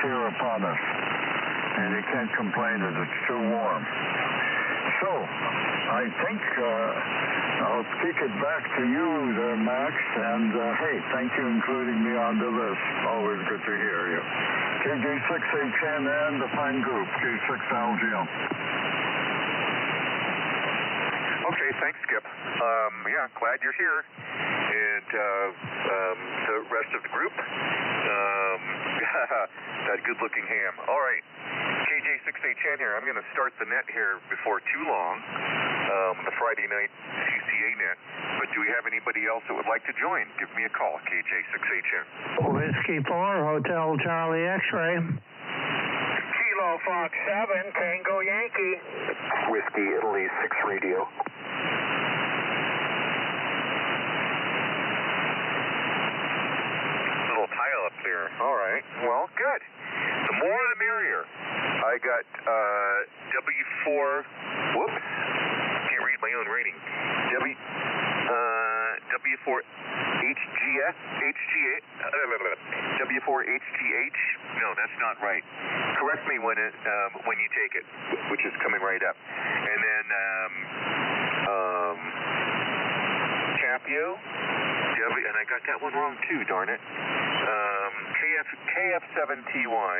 here upon us. And you can't complain as it's too warm. So, I think I'll kick it back to you there, Max. And, hey, thank you including me on the list. Always good to hear you. KJ6HN and the fine group, K6LGM. Okay, thanks, Skip. Yeah, glad you're here. And the rest of the group, that good-looking ham. All right, KJ6HN here. I'm going to start the net here before too long, the Friday night CCA net. But do we have anybody else that would like to join? Give me a call, KJ6HN. Whiskey 4, Hotel Charlie X-Ray. Kilo Fox 7, Tango Yankee. Whiskey Italy 6 Radio. Little tile up there. All right. Well, good. The more the merrier. I got W4. Whoops. Can't read my own rating. W4 HGF, W4HGH. No, that's not right. Correct me when you take it, which is coming right up. And then Capio, and I got that one wrong too. Darn it. KF7TY.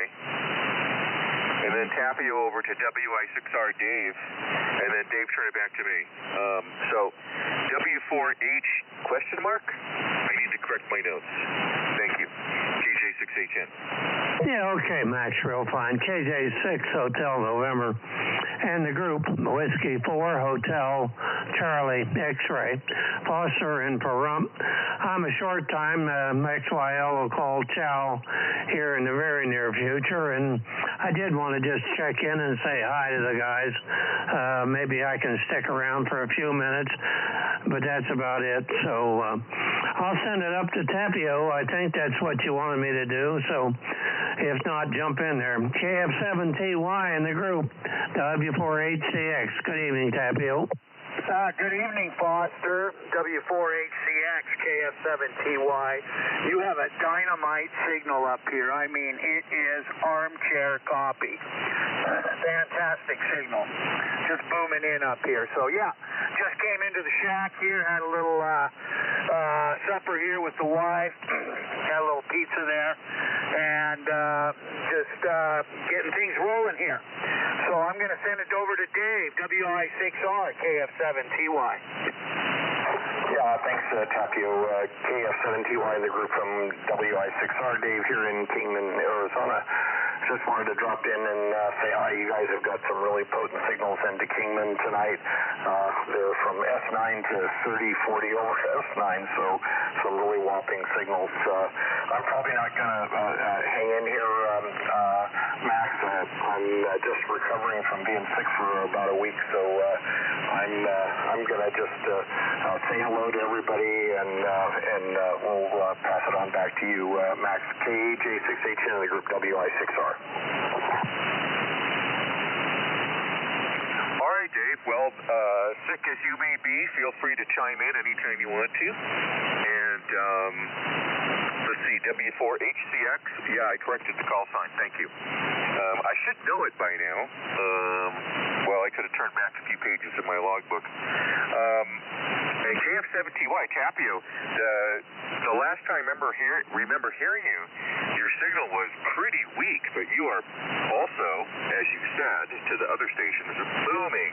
And then Tapio over to WI6R Dave, and then Dave turn it back to me. So W4H question mark? I need to correct my notes. Thank you. KJ6HN. Yeah, okay, Max, real fine. KJ6 Hotel November. And the group, Whiskey 4 Hotel Charlie X-Ray. Foster and Pahrump. I'm a short time, XYL will call Chow here in the very near future, and I did want to just check in and say hi to the guys. Maybe I can stick around for a few minutes, but that's about it. So I'll send it up to Tapio. I think that's what you wanted me to do, so if not, jump in there. KF7TY in the group, W4HCX. Good evening, Tapio. Good evening, Foster. W4HCX, KF7TY. You have a dynamite signal up here. I mean, it is armchair copy. Fantastic signal. Just booming in up here. So, yeah, just came into the shack here, had a little supper here with the wife, had a little pizza there, and just getting things rolling here. So I'm going to send it over to Dave, WI6R, KF7TY. Yeah, thanks, Tapio. KF7TY, the group from WI6R. Dave here in Kingman, Arizona. Just wanted to drop in and say hi. You guys have got some really potent signals into Kingman tonight. They're from S9 to 3040 over S9, so some really whopping signals. I'm probably not going to hang in here, Max. I'm just recovering from being sick for about a week, so I'm going to just say hello to everybody, and we'll pass it on back to you, Max. KJ6HN of the group WI6R. All right, Dave. Well, sick as you may be, feel free to chime in anytime you want to. And let's see, W4HCX. Yeah, I corrected the call sign. Thank you. I should know it by now. Well, I could have turned back a few pages in my logbook. And KF7TY, Tapio, the last time I remember hearing you, your signal was pretty weak, but you are also, as you said, to the other stations, booming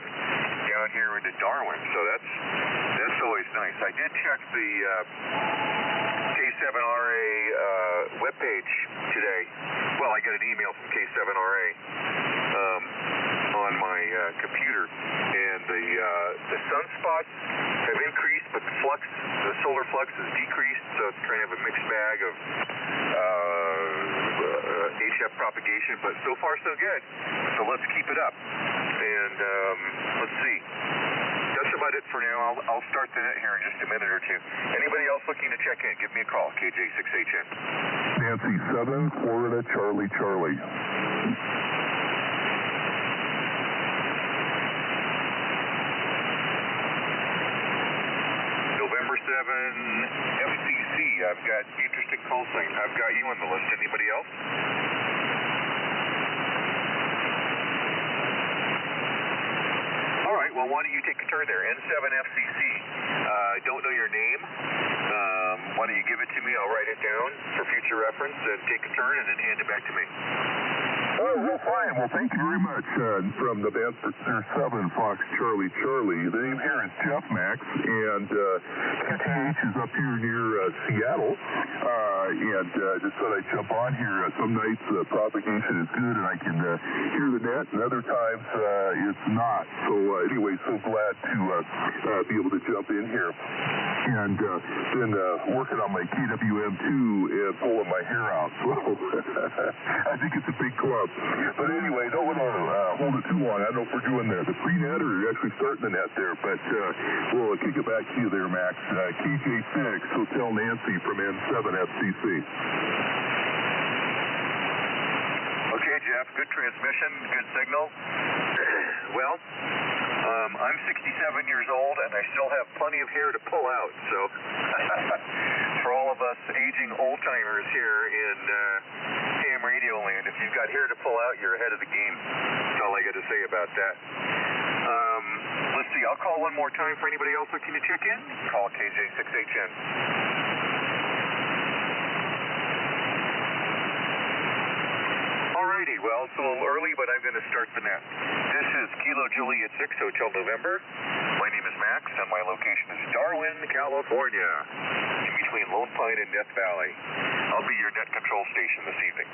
down here into Darwin. So that's always nice. I did check the K7RA webpage today. Well, I got an email from K7RA on my computer, and the sunspots have increased, but the solar flux has decreased, so it's kind of a mixed bag of HF propagation, but so far so good. So let's keep it up. And let's see. That's about it for now. I'll start the net here in just a minute or two. Anybody else looking to check in, give me a call, KJ6HN. Nancy 7, Florida, Charlie, Charlie. November 7, FCC. I've got interesting call sign. I've got you on the list. Anybody else? well, why don't you take a turn there? N7FCC. Don't know your name. Why don't you give it to me? I'll write it down for future reference and take a turn and then hand it back to me. Oh, well, fine. Well, thank you very much. From the Banfford 7 Fox Charlie Charlie. The name here is Jeff Max, and QTH is up here near Seattle. And just thought I'd jump on here. Some nights propagation is good, and I can hear the net, and other times it's not. So anyway, so glad to be able to jump in here. And been working on my KWM2 and pulling my hair out. So I think it's a big club. But anyway, don't want to hold it too long. I don't know if we're doing the pre-net or you're actually starting the net there. But we'll kick it back to you there, Max. KJ6, Hotel Nancy from N7FCC. Okay, Jeff, good transmission, good signal. Well, I'm 67 years old, and I still have plenty of hair to pull out. So for all of us aging old-timers here in AM radio land, if you've got hair to pull out, you're ahead of the game. That's all I got to say about that. Let's see, I'll call one more time for anybody else looking to check in. Call KJ6HN. Alrighty, well, it's a little early, but I'm going to start the net. This is Kilo Juliet 6, Hotel November. My name is Max, and my location is Darwin, California, in between Lone Pine and Death Valley. I'll be your net control station this evening.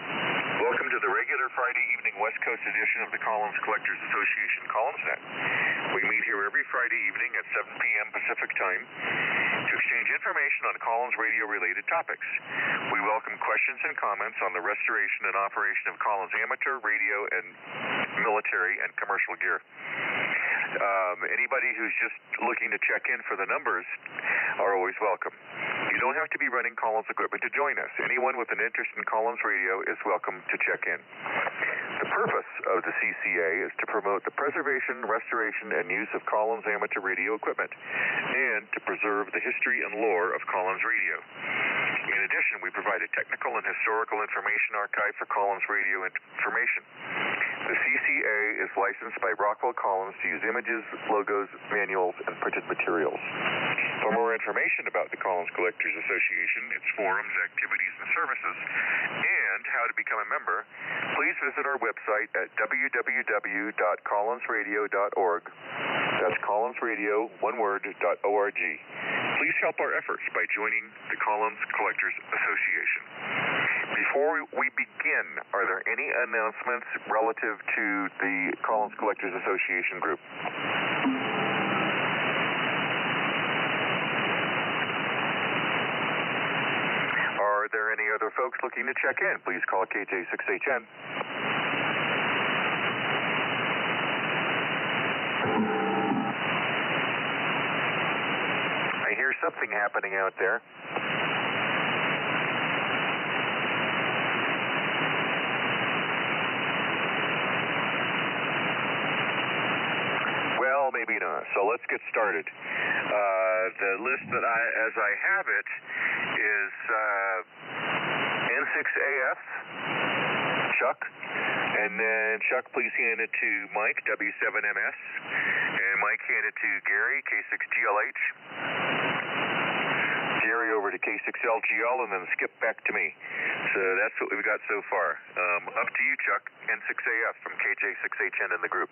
Welcome to the regular Friday evening West Coast edition of the Collins Collectors Association Collins Net. We meet here every Friday evening at 7 p.m. Pacific Time to exchange information on Collins radio-related topics. We welcome questions and comments on the restoration and operation of Collins amateur, radio, and military and commercial gear. Anybody who's just looking to check in for the numbers are always welcome. You don't have to be running Collins equipment to join us. Anyone with an interest in Collins radio is welcome to check in. The purpose of the CCA is to promote the preservation, restoration, and use of Collins amateur radio equipment, and to preserve the history and lore of Collins radio. In addition, we provide a technical and historical information archive for Collins radio information. The CCA is licensed by Rockwell Collins to use images, logos, manuals, and printed materials. For more information about the Collins Collectors Association, its forums, activities, and services, and how to become a member, please visit our website at www.collinsradio.org. That's collinsradio, one word, .org. Please help our efforts by joining the Collins Collectors Association. Before we begin, are there any announcements relative to the Collins Collectors Association group? Are there any other folks looking to check in? Please call KJ6HN. I hear something happening out there. Well, maybe not. So let's get started. The list that as I have it, is N6AF, Chuck, and then Chuck, please hand it to Mike, W7MS, and Mike hand it to Gary, K6GLH, Gary over to K6LGL, and then skip back to me. So that's what we've got so far. Up to you, Chuck, N6AF from KJ6HN in the group.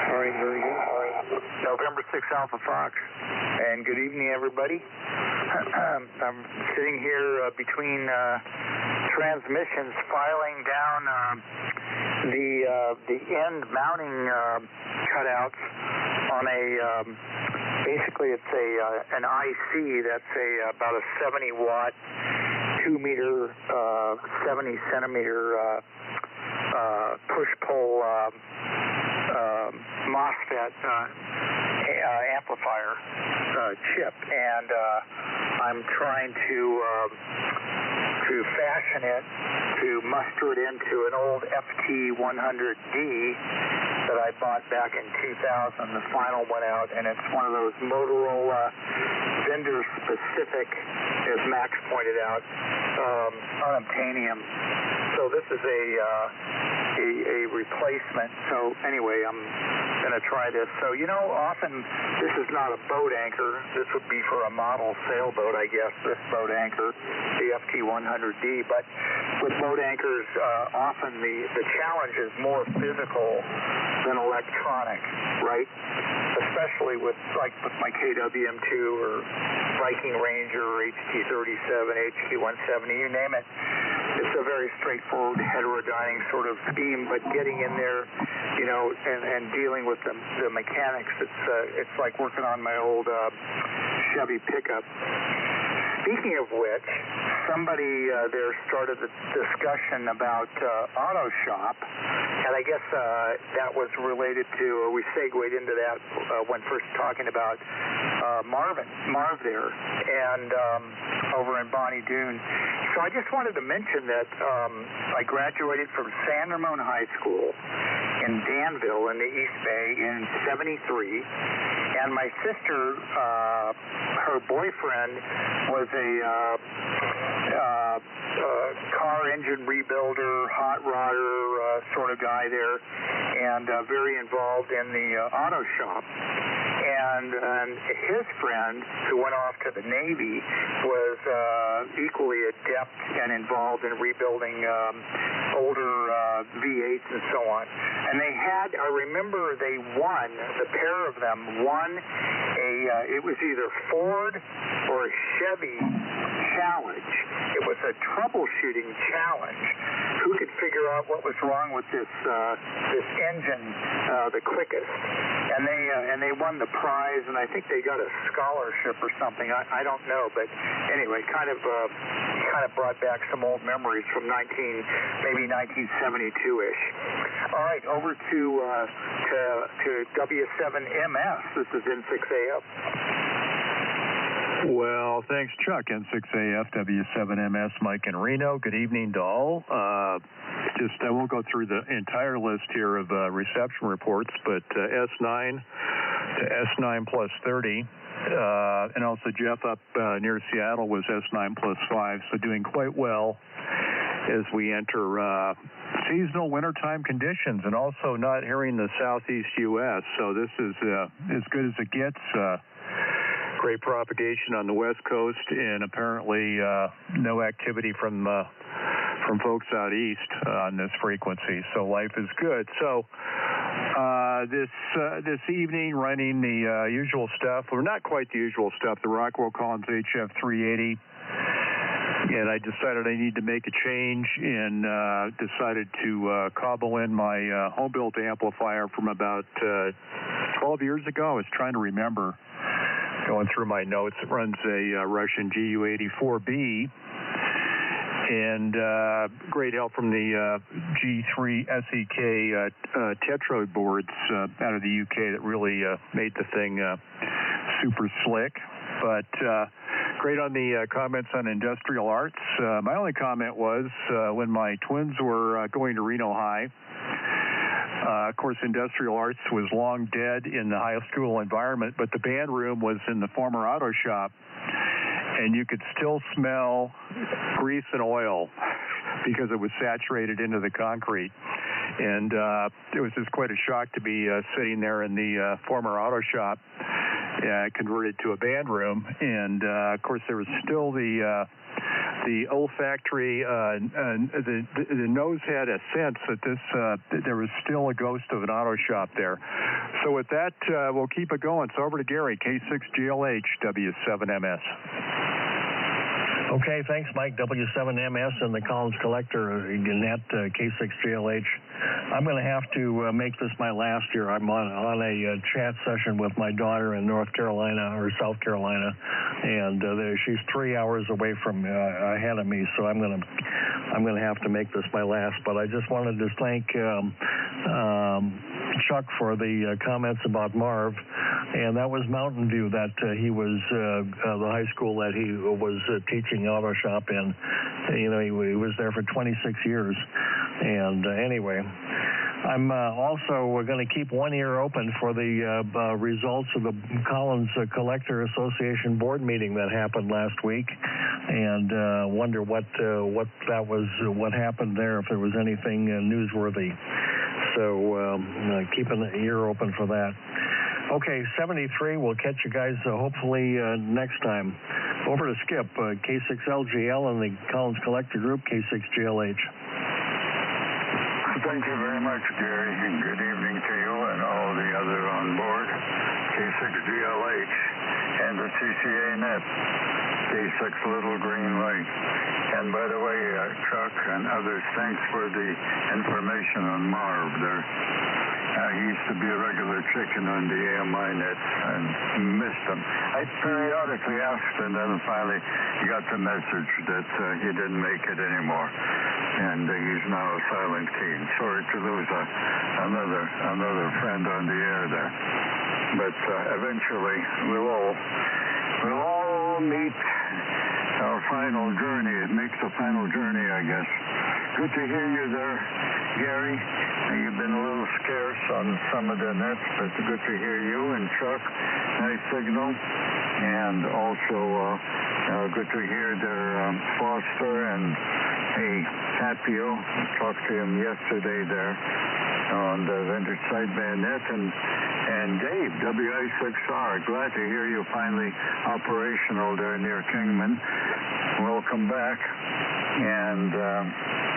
All right, very good. All right. November 6 Alpha Fox. And good evening, everybody. I'm sitting here between transmissions, filing down the end mounting cutouts on a basically it's an IC that's about a 70-watt, 2-meter, 70-centimeter push-pull MOSFET amplifier chip, and I'm trying to fashion it to muster it into an old FT100D that I bought back in 2000. The final went out, and it's one of those Motorola vendor-specific, as Max pointed out, unobtainium. So this is a replacement. So anyway, I'm going to try this. So, often this is not a boat anchor. This would be for a model sailboat, I guess, this boat anchor, the FT100D. But with boat anchors, often the challenge is more physical than electronic, right? Especially with my KWM2 or Viking Ranger or HT37, HT170, you name it. It's a very straightforward heterodyning sort of scheme, but getting in there, and dealing with the mechanics, it's like working on my old Chevy pickup. Speaking of which, somebody there started the discussion about auto shop, and I guess that was related to, or we segued into that when first talking about Marv there, and over in Bonnie Doon. So I just wanted to mention that I graduated from San Ramon High School in Danville in the East Bay in '73, and my sister, her boyfriend was a car engine rebuilder, hot rodder sort of guy there, and very involved in the auto shop. And his friend, who went off to the Navy, was equally adept and involved in rebuilding older V8s and so on. And they had, I remember they won, the pair of them won it was either Ford or Chevy challenge. It was a troubleshooting challenge. Who could figure out what was wrong with this engine the quickest? And they won the prize, and I think they got a scholarship or something. I don't know, but anyway, kind of brought back some old memories from maybe 1972-ish. All right, over to W7MS. This is N6AF. Well, thanks, Chuck. N6AF, W7MS, Mike in Reno. Good evening to all. I won't go through the entire list here of reception reports, but S9 to S9 plus 30. And also Jeff up near Seattle was S9 plus 5, so doing quite well as we enter seasonal wintertime conditions, and also not hearing the southeast U.S., so this is as good as it gets. Great propagation on the West Coast, and apparently no activity from folks out east on this frequency. So life is good. So this evening, running the usual stuff, or not quite the usual stuff, the Rockwell Collins HF380. And I decided I need to make a change, and decided to cobble in my home-built amplifier from about 12 years ago. I was trying to remember, going through my notes. It runs a Russian GU84B, and great help from the G3 SEK Tetrode boards out of the UK that really made the thing super slick. But great on the comments on Industrial Arts. My only comment was when my twins were going to Reno High, of course, Industrial Arts was long dead in the high school environment, but the band room was in the former auto shop, and you could still smell grease and oil because it was saturated into the concrete. And it was just quite a shock to be sitting there in the former auto shop, converted to a band room. And, of course, there was still the olfactory, the nose had a sense that there was still a ghost of an auto shop there. So with that, we'll keep it going. So over to Gary, K6GLH, W7MS. Okay, thanks, Mike. W7MS and the Collins Collector, Net, K6GLH. I'm going to have to make this my last year. I'm on a chat session with my daughter in North Carolina or South Carolina, and she's 3 hours away from ahead of me, so I'm going to have to make this my last. But I just wanted to thank Chuck for the comments about Marv, and that was Mountain View that he was the high school that he was teaching auto shop in. You know, he was there for 26 years. And anyway, I'm also going to keep one ear open for the results of the Collins Collector Association board meeting that happened last week, and wonder what that was, what happened there, if there was anything newsworthy. So keep an ear open for that. Okay, 73. We'll catch you guys hopefully next time. Over to Skip, K6LGL and the Collins Collector Group, K6GLH. Thank you very much, Gary, and good evening to you and all the other on board. K6GLH and the CCA net, K6 Little Green Light. And by the way, Chuck and others, thanks for the information on Marv there. He used to be a regular chicken on the AMI nets and missed him. I periodically asked, and then finally got the message that he didn't make it anymore. And he's now a silent king. Sorry to lose another friend on the air there. But eventually we'll all meet our final journey. It makes the final journey, I guess. Good to hear you there, Gary. You've been a little scarce on some of the nets, but good to hear you and Chuck. Nice signal. And also good to hear their Foster and Tapio. Talked to him yesterday there on the vintage sideband net. And Dave, WI6R, glad to hear you finally operational there near Kingman. Welcome back. And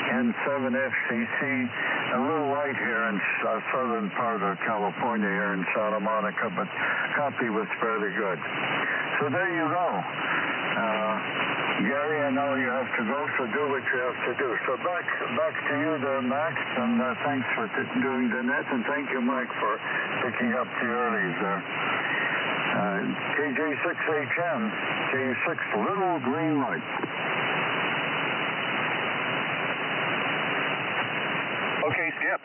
N7FCC, a little light here in southern part of California here in Santa Monica, but copy was fairly good. So there you go. Gary, I know you have to go, so do what you have to do. So back to you there, Max, and thanks for doing the net, and thank you, Mike, for picking up the earlies there. KJ6HM, K6 Little Green Light. Okay, Skip.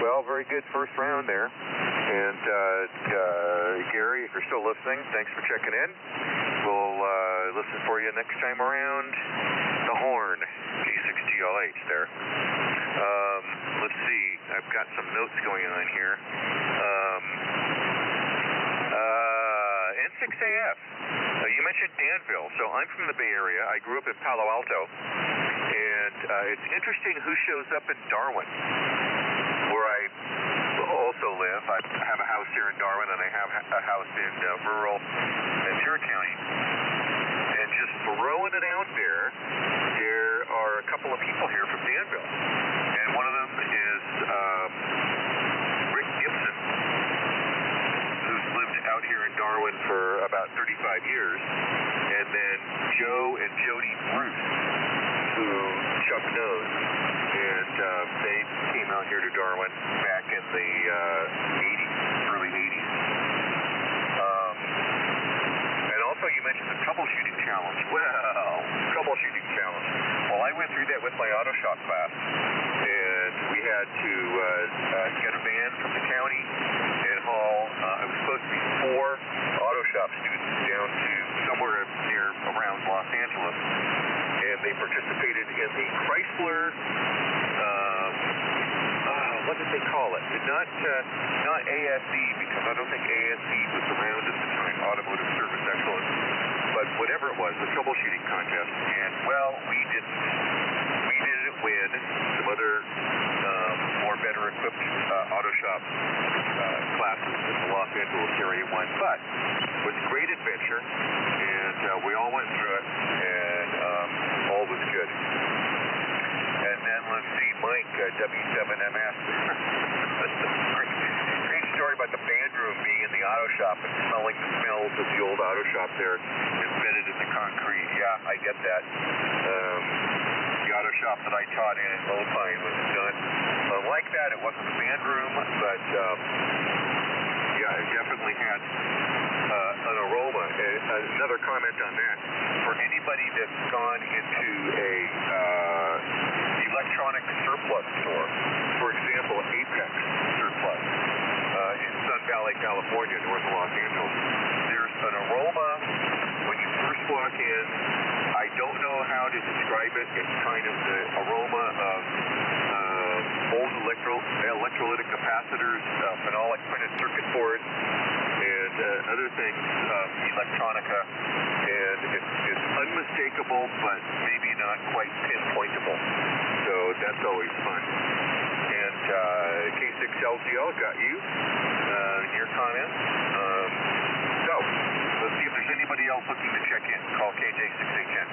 Well, very good first round there. And Gary, if you're still listening, thanks for checking in. We'll listen for you next time around. The Horn, K6GLH there. Let's see. I've got some notes going on here. N6AF. You mentioned Danville. So I'm from the Bay Area. I grew up in Palo Alto. And it's interesting who shows up in Darwin, where I also live. I have a house here in Darwin, and I have a house in rural Ventura County. And just throwing it out there, there are a couple of people here from Danville. And one of them is Rick Gibson, who's lived out here in Darwin for about 35 years. And then Joe and Jody Bruce, who Chuck knows, and they came out here to Darwin back in the 80s, early 80s. And also you mentioned the troubleshooting challenge. Well, troubleshooting challenge. Well, I went through that with my auto shop class, and we had to get a van from the county and haul, it was supposed to be 4 auto shop students down to somewhere near around Los Angeles. And they participated in the Chrysler, what did they call it? Not ASE, because I don't think ASE was around at the time, Automotive Service Excellence, but whatever it was, the troubleshooting contest. And, well, we didn't win. Some other more better equipped auto shop classes in the Los Angeles area won. But it was a great adventure, and we all went through it, and all was good. And then let's see, Mike, W7MS. Great story about the band room being in the auto shop and smelling the smells of the old auto shop there embedded in the concrete. Yeah, I get that. The auto shop that I taught in Lopine was done like that. It wasn't a band room, but yeah, it definitely had an aroma. Another comment on that. For anybody that's gone into a electronic surplus store, for example, Apex Surplus in Sun Valley, California, north of Los Angeles, there's an aroma when you first walk in. I don't know how to describe it. It's kind of the aroma of old capacitors, phenolic printed circuit boards, and other things, electronica, and it's unmistakable, but maybe not quite pinpointable. So that's always fun. And K6LGL got you, your comments. So let's see if there's anybody else looking to check in. Call KJ6HN.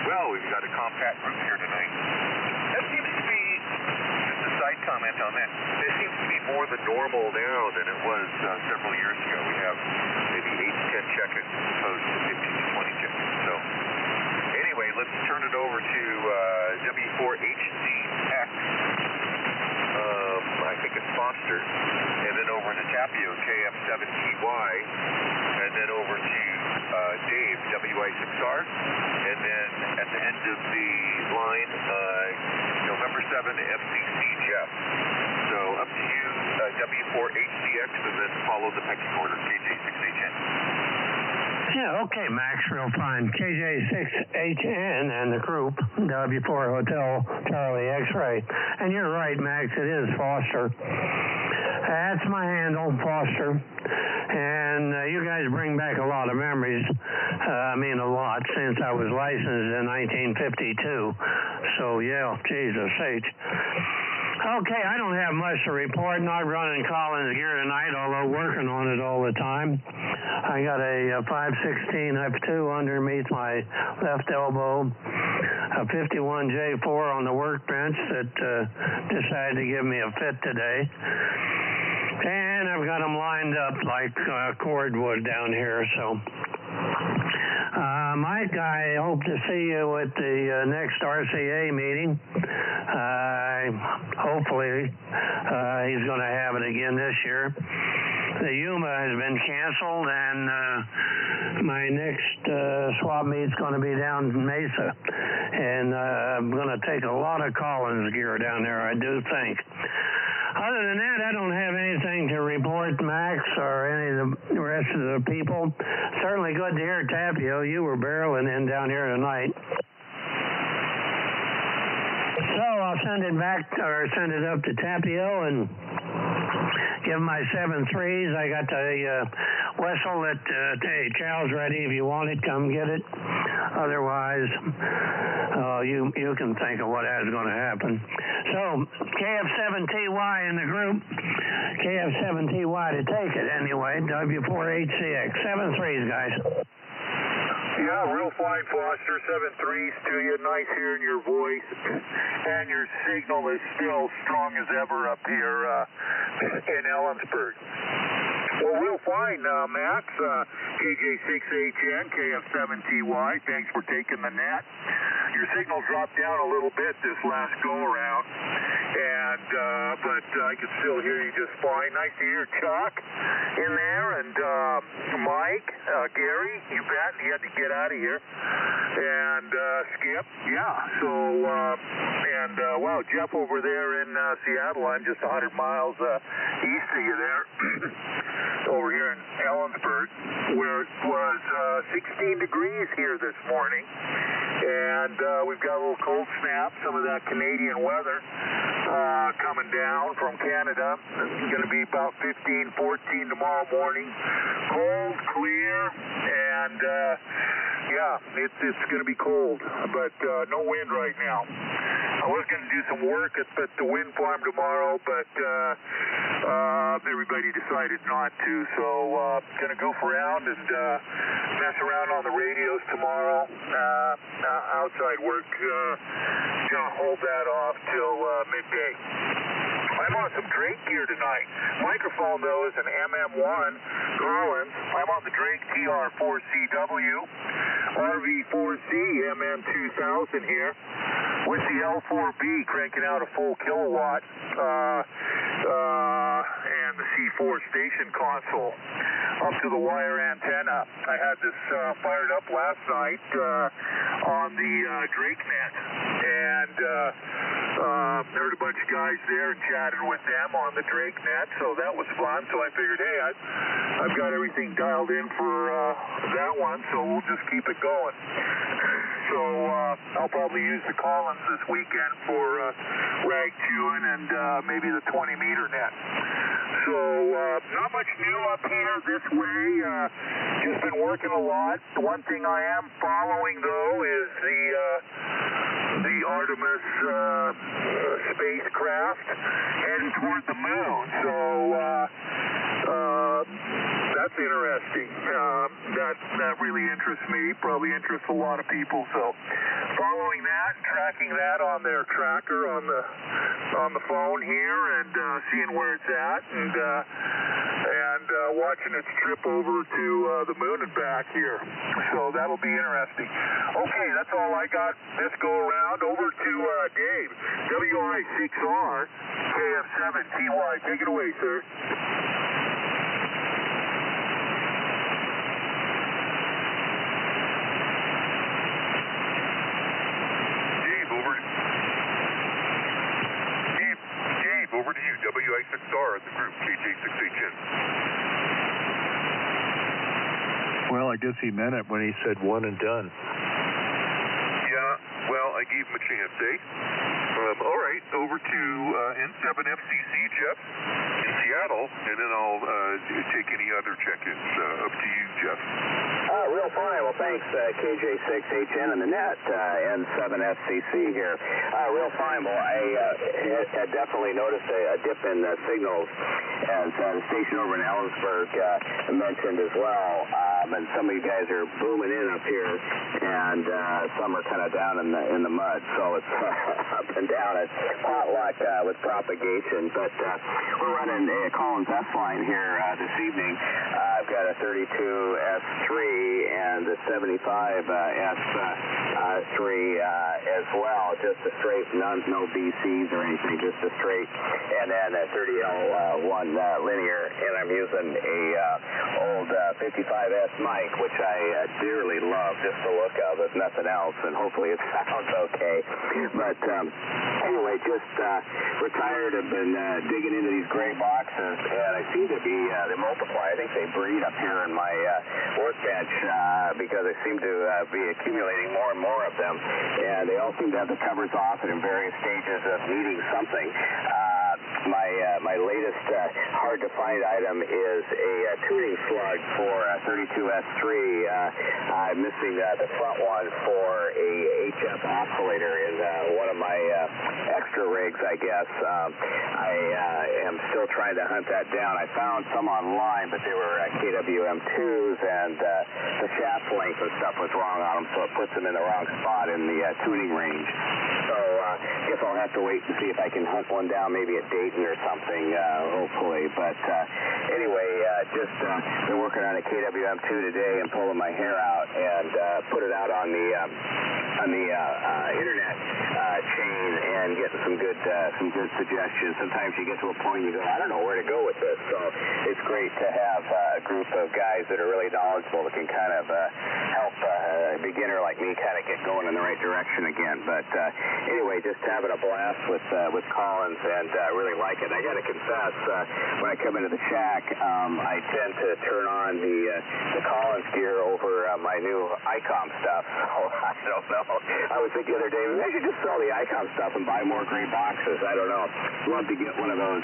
Well, we've got a compact group here tonight. That seems to be, just a side comment on that, it seems to be more the normal now than it was several years ago. We have maybe 8 to 10 check-ins as opposed to 15 to 20 check-ins. So anyway, let's turn it over to W4HCX. I think it's Foster, and then over to Tapio, KF7TY, and then over to Dave, WI6R, and then at the end of the line, November 7, FCC Jeff. So up to you, W4HCX, and then follow the pecking order, KJ6HN. Yeah, okay, Max, real fine. KJ6HN and the group, W4 Hotel Charlie X-Ray. And you're right, Max, it is Foster. That's my handle, Foster. And you guys bring back a lot of memories. I mean, a lot, since I was licensed in 1952. So, yeah, Jesus H. Okay, I don't have much to report. Not running Collins gear tonight, although working on it all the time. I got a 516 F2 underneath my left elbow, a 51J4 on the workbench that decided to give me a fit today. And I've got them lined up like cordwood down here, so... Mike, I hope to see you at the next RCA meeting. Hopefully, he's going to have it again this year. The Yuma has been canceled, and my next swap meet's going to be down in Mesa. And I'm going to take a lot of Collins gear down there, I do think. Other than that, I don't have anything to report, Max, or any of the rest of the people. Certainly good to hear, Tapio. You were barreling in down here tonight. So I'll send it back, or send it up to Tapio and give him my 7.3s. I got the whistle that, hey, chow's ready. If you want it, come get it. Otherwise, you can think of what is going to happen. So, KF7TY in the group. KF7TY to take it anyway. W4HCX. 7.3s, guys. Yeah, real fine, Foster. 7.3s to you. Nice hearing your voice. And your signal is still strong as ever up here in Ellensburg. Well, real fine, Max. KJ6HN, KF7TY. Thanks for taking the net. Your signal dropped down a little bit this last go-around, and but I can still hear you just fine. Nice to hear Chuck in there, and Mike, Gary, you bet, he had to get out of here, and Skip, yeah, so, and, wow, Jeff over there in Seattle. I'm just 100 miles east of you there, over here in Ellensburg, where it was 16 degrees here this morning. And we've got a little cold snap, some of that Canadian weather coming down from Canada. It's going to be about 15, 14 tomorrow morning. Cold, clear, and yeah, it's going to be cold, but no wind right now. I was going to do some work at the wind farm tomorrow, but everybody decided not to, so going to goof around and mess around on the radios tomorrow. Outside work, going to hold that off till midday. I'm on some Drake gear tonight. Microphone, though, is an MM1 Collins. I'm on the Drake TR4CW, RV4C MM2000 here, with the L4B cranking out a full kilowatt, and the C4 station console up to the wire antenna. I had this fired up last night on the Drake net, and heard a bunch of guys there and chatted with them on the Drake net, so that was fun. So I figured, hey, I've got everything dialed in for that one, so we'll just keep it going. So I'll probably use the Collins this weekend for rag chewing and maybe the 20-meter net. So not much new up here this way. Just been working a lot. The one thing I am following, though, is the Artemis spacecraft heading toward the moon. So that's interesting. That really interests me. Probably interests a lot of people. So following that, tracking that on their tracker on the phone here, and seeing where it's at, and watching its trip over to the moon and back here. So that'll be interesting. Okay, that's all I got this go around. Over to Dave, WI6R, KF7TY. Take it away, sir. Over to you, WI6R at the group, KJ6HN. Well, I guess he meant it when he said one and done. Yeah, well, I gave him a chance, eh? All right, over to N7FCC, Jeff, in Seattle, and then I'll take any other check-ins. Up to you, Jeff. Real fine. Well, thanks, KJ6HN and the net, N7FCC here. Real fine. Well, I had definitely noticed a dip in signals, as the station over in Ellensburg mentioned as well. And some of you guys are booming in up here, and some are kind of down in the mud. So it's up and down. It's potluck with propagation. But we're running a Collins S line here this evening. I've got a 32S3 and a 75S3 as well. Just a straight, no BCs or anything, just a straight. And then a 30L1 linear. And I'm using a old 55S mic, which I dearly love, just the look of it, nothing else. And hopefully it sounds okay. But anyway, just retired. I've been digging into these gray boxes, and I seem to be, they multiply. I think they breed up here in my workbench because I seem to be accumulating more and more of them. And they all seem to have the covers off and in various stages of needing something. My latest hard-to-find item is a tuning slug for 32S3. I'm missing the front one for a HF oscillator in one of my extra rigs, I guess. I am still trying to hunt that down. I found some online, but they were KWM2s, and the shaft length and stuff was wrong on them, so it puts them in the wrong spot in the tuning range. So I guess I'll have to wait and see if I can hunt one down maybe at Dayton or something, hopefully. But anyway, just been working on a KWM2 today and pulling my hair out and put it out on the internet chain and getting some good suggestions. Sometimes you get to a point you go, I don't know where to go with this. So it's great to have a group of guys that are really knowledgeable that can kind of help a beginner like me kind of get going in the right direction again. But anyway, just having a blast with Collins, and really like it. I got to confess, when I come into the shack, I tend to turn on the Collins gear over my new ICOM stuff. So I don't know. I was thinking the other day, maybe I should just sell the ICOM stuff and buy more gray boxes. I don't know. Love to get one of those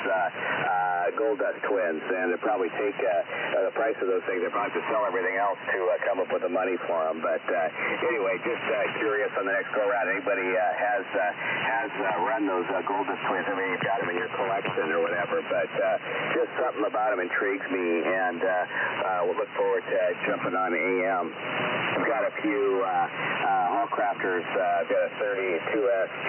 Gold Dust twins, and it'd probably take the price of those things. I'd probably have to sell everything else to come up with the money for them. But anyway, just curious on the next go around. Anybody has run those Gold Dust twins? I mean, you've got them in your collection or whatever. But just something about them intrigues me, and we'll look forward to jumping on AM. I've got a few Hallcrafters. I've got a 32S3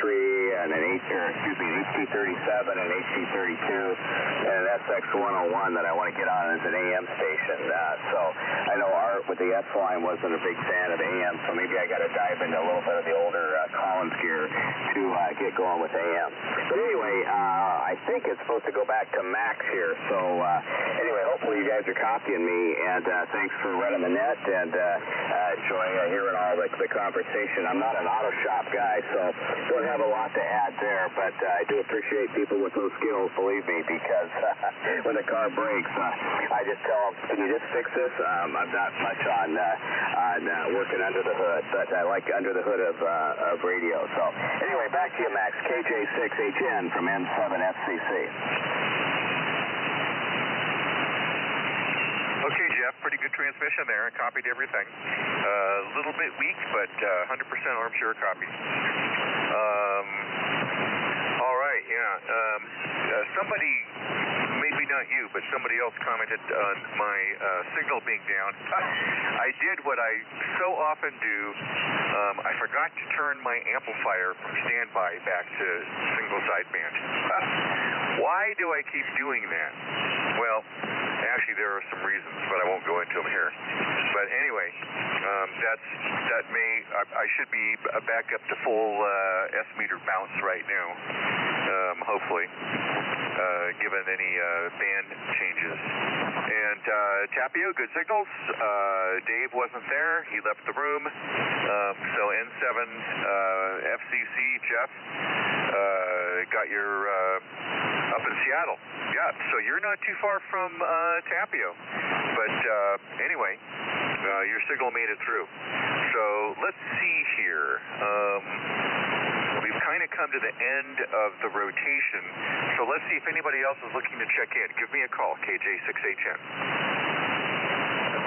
and an HT37 and HT32 and an SX101 that I want to get on as an AM station. So I know our start with the S line, wasn't a big fan of AM, so maybe I got to dive into a little bit of the older Collins gear to get going with AM. But anyway, I think it's supposed to go back to Max here. So anyway, hopefully you guys are copying me, and thanks for running the net, and enjoy hearing all the conversation. I'm not an auto shop guy, so don't have a lot to add there, but I do appreciate people with those skills, believe me, because when the car breaks, I just tell them, can you just fix this? I'm not much on working under the hood, but I like under the hood of radio. So anyway, back to you, Max. KJ6HN from N7FCC. Okay, Jeff, pretty good transmission there. I copied everything. A little bit weak, but 100% armchair copy. All right, yeah. Somebody, maybe not you, but somebody else commented on my signal being down. I did what I so often do. I forgot to turn my amplifier from standby back to single sideband. Why do I keep doing that? Well, actually, there are some reasons, but I won't go into them here. But anyway, I should be back up to full S-meter bounce right now, hopefully, given any band changes. And Tapio, good signals. Dave wasn't there. He left the room. So N7 FCC, Jeff, got your up in Seattle. Yeah, so you're not too far from Tapio. But anyway, your signal made it through. So let's see here. We've kind of come to the end of the rotation. So let's see if anybody else is looking to check in. Give me a call, KJ6HN.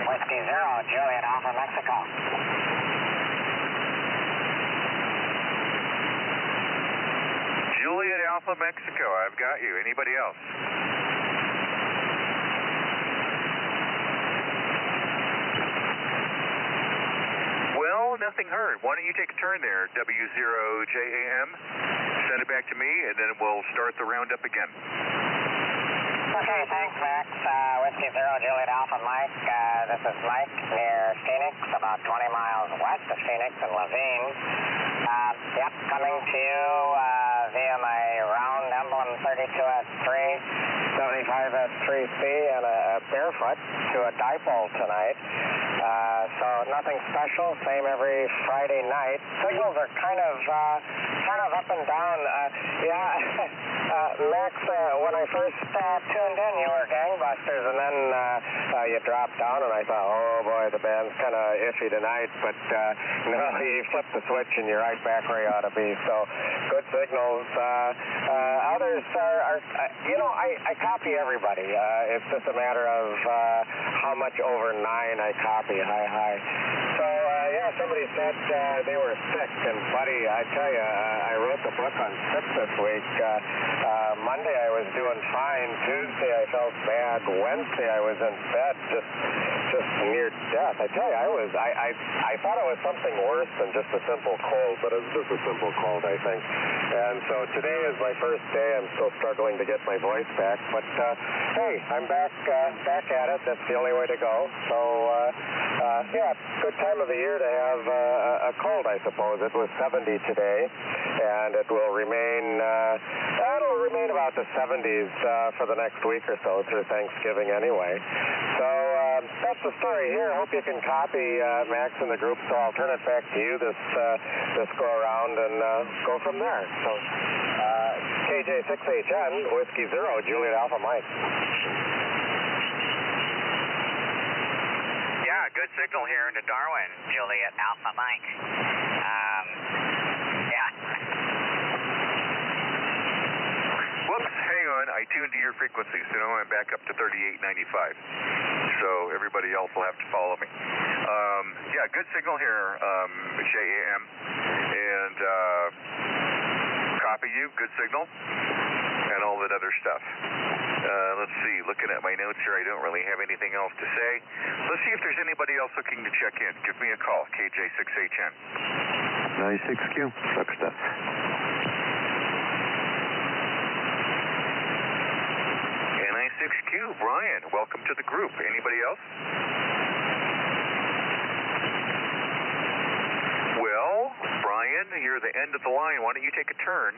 Whiskey 0, Juliet Alpha Mexico. Juliet Alpha Mexico, I've got you. Anybody else? Well, nothing heard. Why don't you take a turn there, W0JAM? Send it back to me, and then we'll start the roundup again. Okay, thanks, Max. Whiskey 0, Juliet Alpha Mike. This is Mike near Phoenix, about 20 miles west of Phoenix in Levine. Yep, coming to you via my round emblem 32S3, 75S3C, and a barefoot to a dipole tonight. So nothing special, same every Friday night. Signals are kind of up and down. Max, when I first tuned in, you were gangbusters, and then you dropped down, and I thought, oh boy, the band's kind of iffy tonight, but no, you flipped the switch, and you're right back where you ought to be. So good signals. Others are I copy everybody. It's just a matter of how much over 9 I copy. Hi. So, somebody said they were sick, and buddy, I tell you, I wrote the book on sick this week. Monday I was doing fine. Tuesday I felt bad. Wednesday I was in bed, just near death. I tell you, I thought it was something worse than just a simple cold, but it was just a simple cold, I think. And so today is my first day. I'm still struggling to get my voice back, but hey, I'm back at it. That's the only way to go. So, good time of the year to have a cold, I suppose. It was 70 today, and it will remain about the 70s for the next week or so through Thanksgiving anyway. So that's the story here. I hope you can copy Max in the group, so I'll turn it back to you this go around and go from there. So KJ6HN, Whiskey 0, Juliet Alpha Mike. Yeah, good signal here into Darwin, Juliet Alpha Mike. Whoops, hang on. I tuned to your frequencies. I'm back up to 3895. So everybody else will have to follow me. Good signal here, JAM. And copy you, good signal. And all that other stuff. Let's see, looking at my notes here, I don't really have anything else to say. Let's see if there's anybody else looking to check in. Give me a call, KJ6HN. 96Q, truck stuff. N96Q, Brian, welcome to the group. Anybody else? here, the end of the line. Why don't you take a turn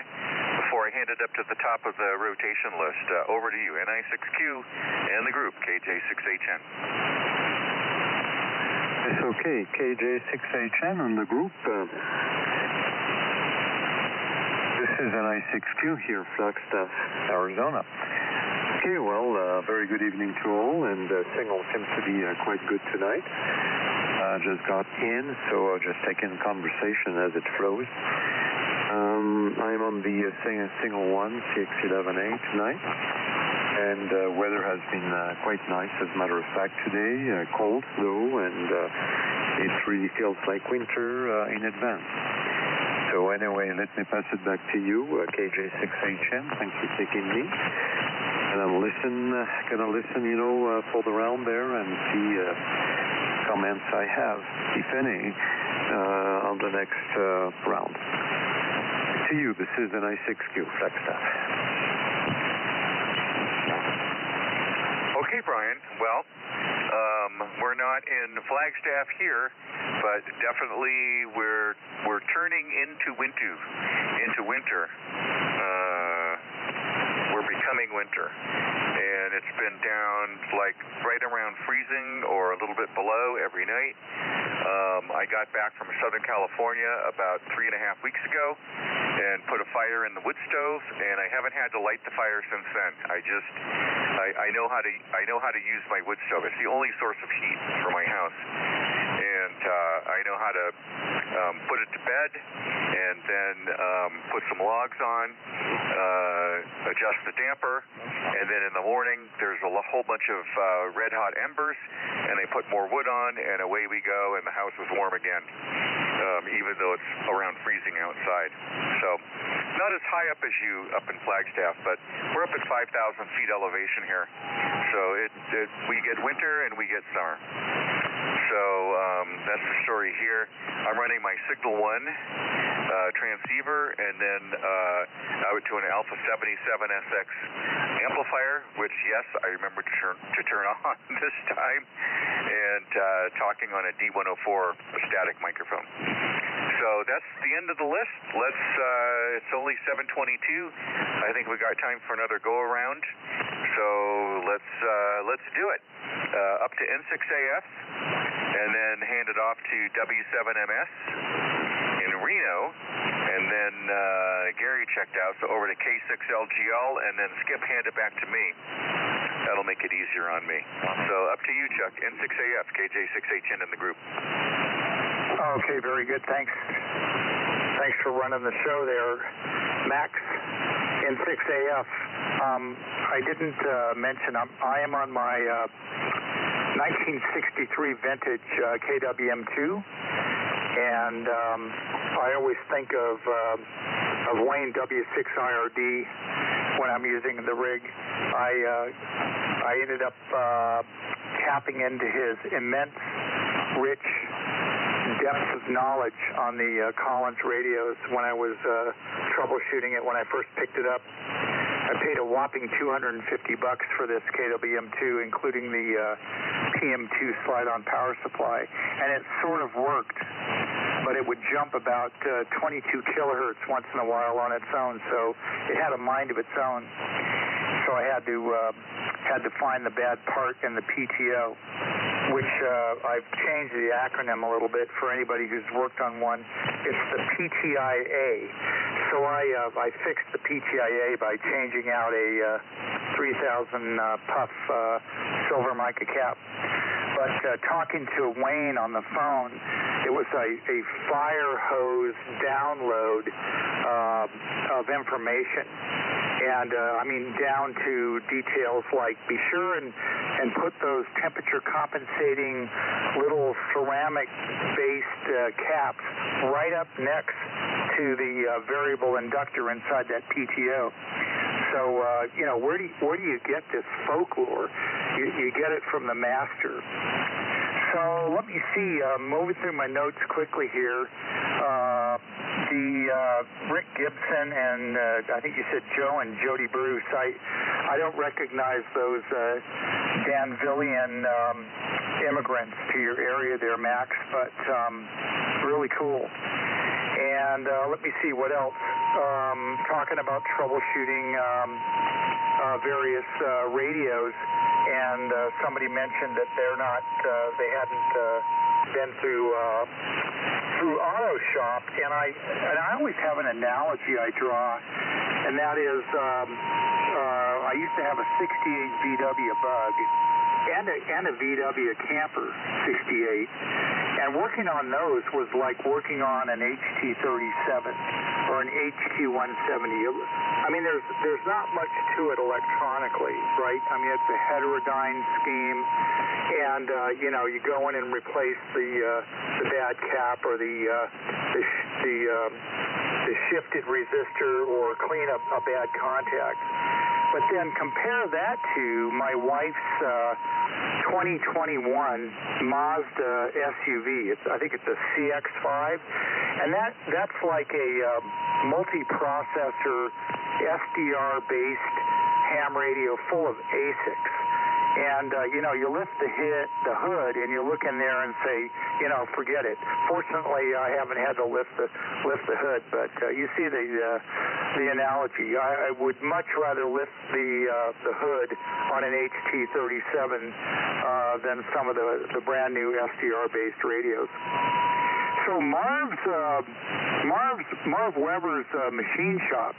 before I hand it up to the top of the rotation list? Over to you, NI6Q and the group, KJ6HN. It's okay, KJ6HN and the group. This is NI6Q here, Flagstaff, Arizona. Okay, well, very good evening to all, and signal seems to be quite good tonight. Just got in, so I'll just take in conversation as it flows. I'm on the single 1, CX11A tonight, and weather has been quite nice, as a matter of fact, today. Cold, though, and it really feels like winter in advance. So anyway, let me pass it back to you, KJ6HN. Thanks for taking me. And I'm gonna listen, for the round there and see comments I have, if any, on the next round. To you, this is NI6Q, Flagstaff. Okay, Brian. Well, we're not in Flagstaff here, but definitely we're turning into winter. We're becoming winter, and it's been down like right around freezing or a little bit below every night. I got back from Southern California about 3.5 weeks ago and put a fire in the wood stove, and I haven't had to light the fire since then. I know how to use my wood stove. It's the only source of heat for my house, and I know how to put it to bed and then put some logs on, adjust the damper, and then in the morning there's a whole bunch of red hot embers, and I put more wood on, and away we go, and the house is warm again, even though it's around freezing outside. So not as high up as you up in Flagstaff, but we're up at 5,000 feet elevation here. So we get winter and we get summer. So that's the story here. I'm running my Signal 1 transceiver, and then out to an Alpha 77SX amplifier, which, yes, I remember to turn on this time, and talking on a D104 static microphone. So that's the end of the list. It's only 7:22. I think we got time for another go around. So let's do it. Up to N6AF, and then hand it off to W7MS in Reno, and then Gary checked out, so over to K6LGL, and then Skip hand it back to me. That'll make it easier on me. So up to you, Chuck. N6AF, KJ6HN in the group. Okay, very good. Thanks for running the show there, Max. N6AF. I didn't mention I am on my 1963 vintage KWM2, and I always think of Wayne W6IRD when I'm using the rig. I ended up tapping into his immense, rich depth of knowledge on the Collins radios when I was troubleshooting it when I first picked it up. I paid a whopping $250 for this KWM2, including the PM2 slide-on power supply, and it sort of worked, but it would jump about 22 kilohertz once in a while on its own, so it had a mind of its own. So I had to find the bad part in the PTO, which I've changed the acronym a little bit for anybody who's worked on one. It's the PTIA. So I fixed the PTIA by changing out a 3,000 puff silver mica cap. But talking to Wayne on the phone, it was a fire hose download of information. And down to details like be sure and put those temperature compensating little ceramic based caps right up next to the variable inductor inside that PTO. So where do you get this folklore? You get it from the master. So let me see, moving through my notes quickly here. Rick Gibson and I think you said Joe and Jody Bruce. I don't recognize those Danvillian immigrants to your area there, Max, but really cool. And let me see what else. Talking about troubleshooting various radios, and somebody mentioned that they hadn't been through Auto Shop, and I always have an analogy I draw, and that is I used to have a 68 VW Bug and a VW Camper 68, and working on those was like working on an HT37 or an HT170. I mean, there's not much to it electronically, right? I mean, it's a heterodyne scheme, and you go in and replace the bad cap or the shifted resistor or clean up a bad contact. But then compare that to my wife's 2021 Mazda SUV. I think it's a CX-5, and that's like a multi-processor SDR-based ham radio full of ASICs. And, you lift the hood and you look in there and say, forget it. Fortunately, I haven't had to lift the hood, but you see the analogy. I would much rather lift the hood on an HT37 than some of the brand new SDR-based radios. So Marv Weber's machine shop,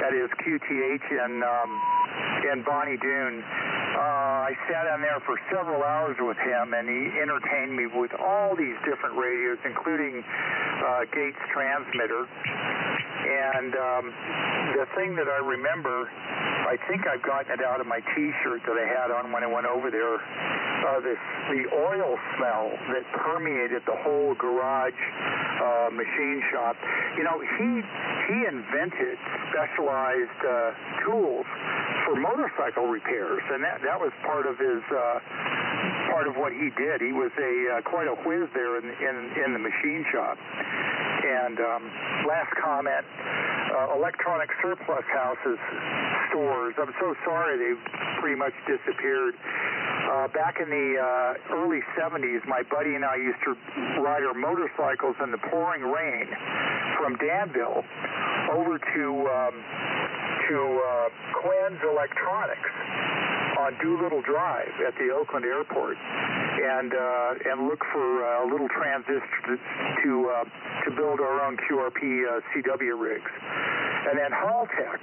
that is QTH in Bonnie Doon. I sat down there for several hours with him, and he entertained me with all these different radios, including Gates transmitter. And the thing that I remember, I think I've gotten it out of my T-shirt that I had on when I went over there, the oil smell that permeated the whole garage machine shop. He invented specialized tools for motorcycle repairs, and that was part of what he did. He was quite a whiz there in the machine shop. And last comment, electronic surplus houses, stores. I'm so sorry they've pretty much disappeared. Back in the early 70s, my buddy and I used to ride our motorcycles in the pouring rain from Danville over to Quinn's Electronics on Doolittle Drive at the Oakland Airport, and look for a little transistor to build our own QRP CW rigs. And then Haltech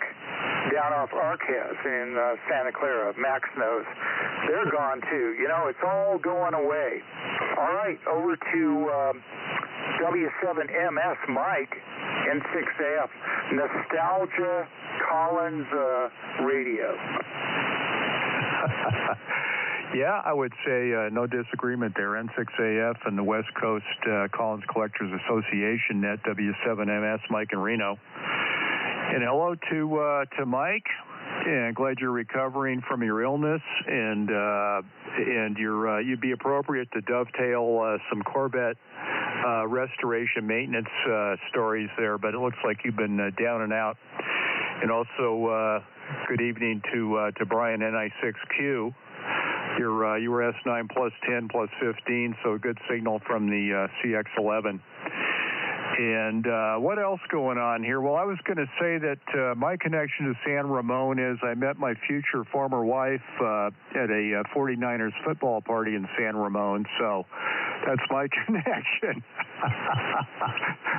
down off Arcaz in Santa Clara, Max knows, they're gone too. It's all going away. All right, over to W7MS Mike, N6AF, Nostalgia Collins radio. Yeah, I would say no disagreement there. N6AF and the West Coast Collins Collectors Association at W7MS, Mike in Reno. And hello to Mike. And glad you're recovering from your illness, and you'd be appropriate to dovetail some Corvette restoration maintenance stories there. But it looks like you've been down and out. And also, good evening to Brian NI6Q. You were S9 plus 10 plus 15, so a good signal from the CX11. And what else going on here? Well, I was going to say that my connection to San Ramon is I met my future former wife at a 49ers football party in San Ramon, so that's my connection.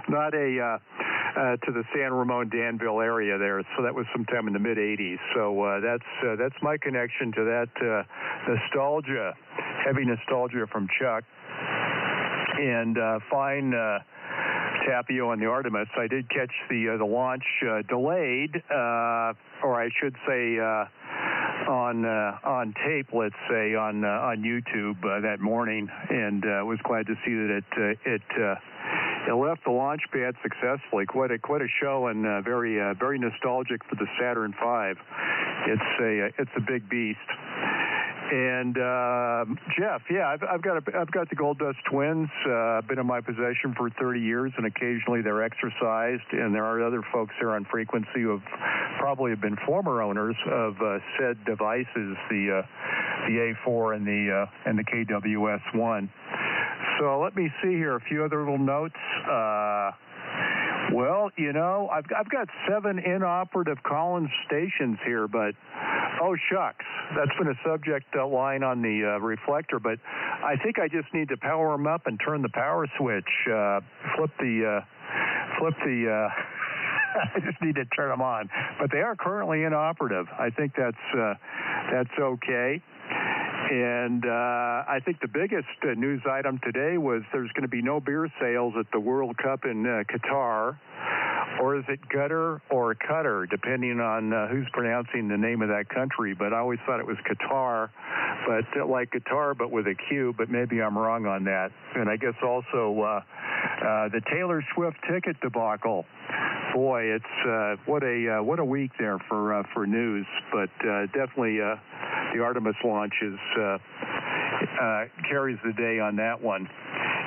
Not to the San Ramon Danville area there. So that was sometime in the mid '80s. So that's my connection to that nostalgia, heavy nostalgia from Chuck, and fine. Tapio and the Artemis. I did catch the launch delayed, or I should say on tape, let's say on YouTube that morning, and was glad to see that it left the launch pad successfully. Quite a show, and very nostalgic for the Saturn V. It's a big beast. And Jeff, yeah, I've got the Gold Dust Twins. Been in my possession for 30 years, and occasionally they're exercised. And there are other folks here on frequency who have probably been former owners of said devices, the A4 and the KWS-1. So let me see here, a few other little notes. Well, you know, I've got 7 inoperative Collins stations here, but oh shucks, that's been a subject line on the reflector. But I think I just need to power them up and turn the power switch. Flip the. I just need to turn them on, but they are currently inoperative. I think that's okay. And I think the biggest news item today was there's going to be no beer sales at the World Cup in Qatar. Or is it Gutter or Cutter, depending on who's pronouncing the name of that country. But I always thought it was Qatar, but like guitar, but with a Q, but maybe I'm wrong on that. And I guess also the Taylor Swift ticket debacle. Boy, it's what a week there for news. But definitely the Artemis launch carries the day on that one.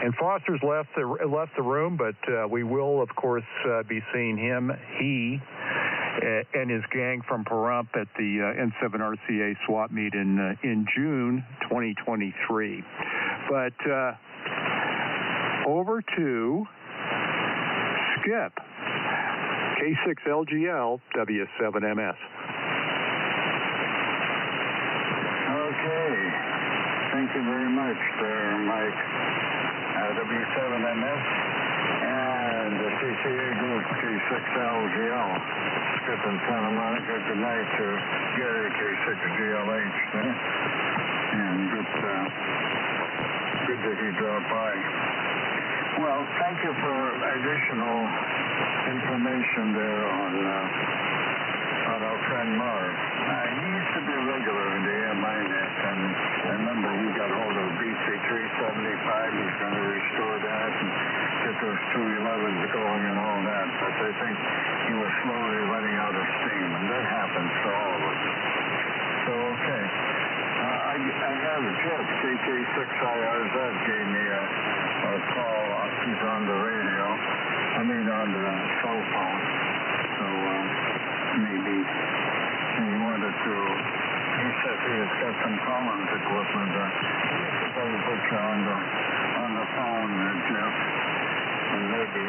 And Foster's left the room, but we will, of course, be seeing him, and his gang from Pahrump at the N7RCA swap meet in June 2023. But over to Skip, K6LGL, W7MS. Okay. Thank you very much there, Mike. W7MS and the CCA group, K6LGL. Skip in Santa Monica. Good night to Gary, K6GLH there. And good that he dropped by. Well, thank you for additional information there on our friend Marv. He used to be a regular in the AMI-net, and I remember he got hold of BC375. He's going to restore that and get those 211s going and all that. But I think he was slowly running out of steam, and that happens to all of us. So, okay. I have Jeff, KK6IRZ, gave me a call. He's on the radio. I mean, on the cell phone. So, maybe he wanted to. He said he has got some Collins equipment. I'll put you on the phone, Jeff, and maybe.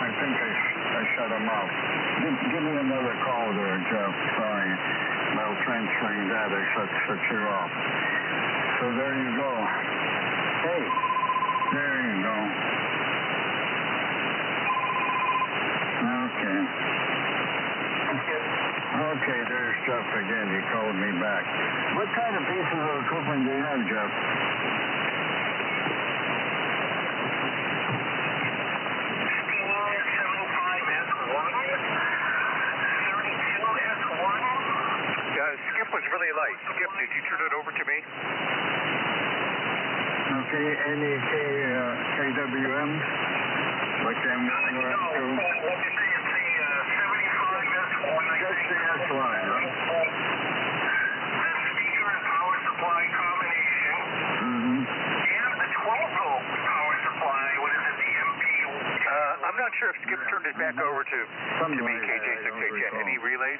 I think I shut him off. Give me another call there, Jeff. Sorry. While transferring that, I shut you off. So there you go. Hey, there you go. Okay. Okay, there's Jeff again. He called me back. What kind of pieces of equipment do you have, Jeff? Skip was really light. Skip, did you turn it over to me? Okay, any KWMs? Like them? No, what you say is the 75S1. That's the S line, right? The speaker and power supply combination. Mm-hmm. And the 12-volt power supply. What is it, the MPU? I'm not sure if Skip turned it back over to me, KJ6H. Any relays?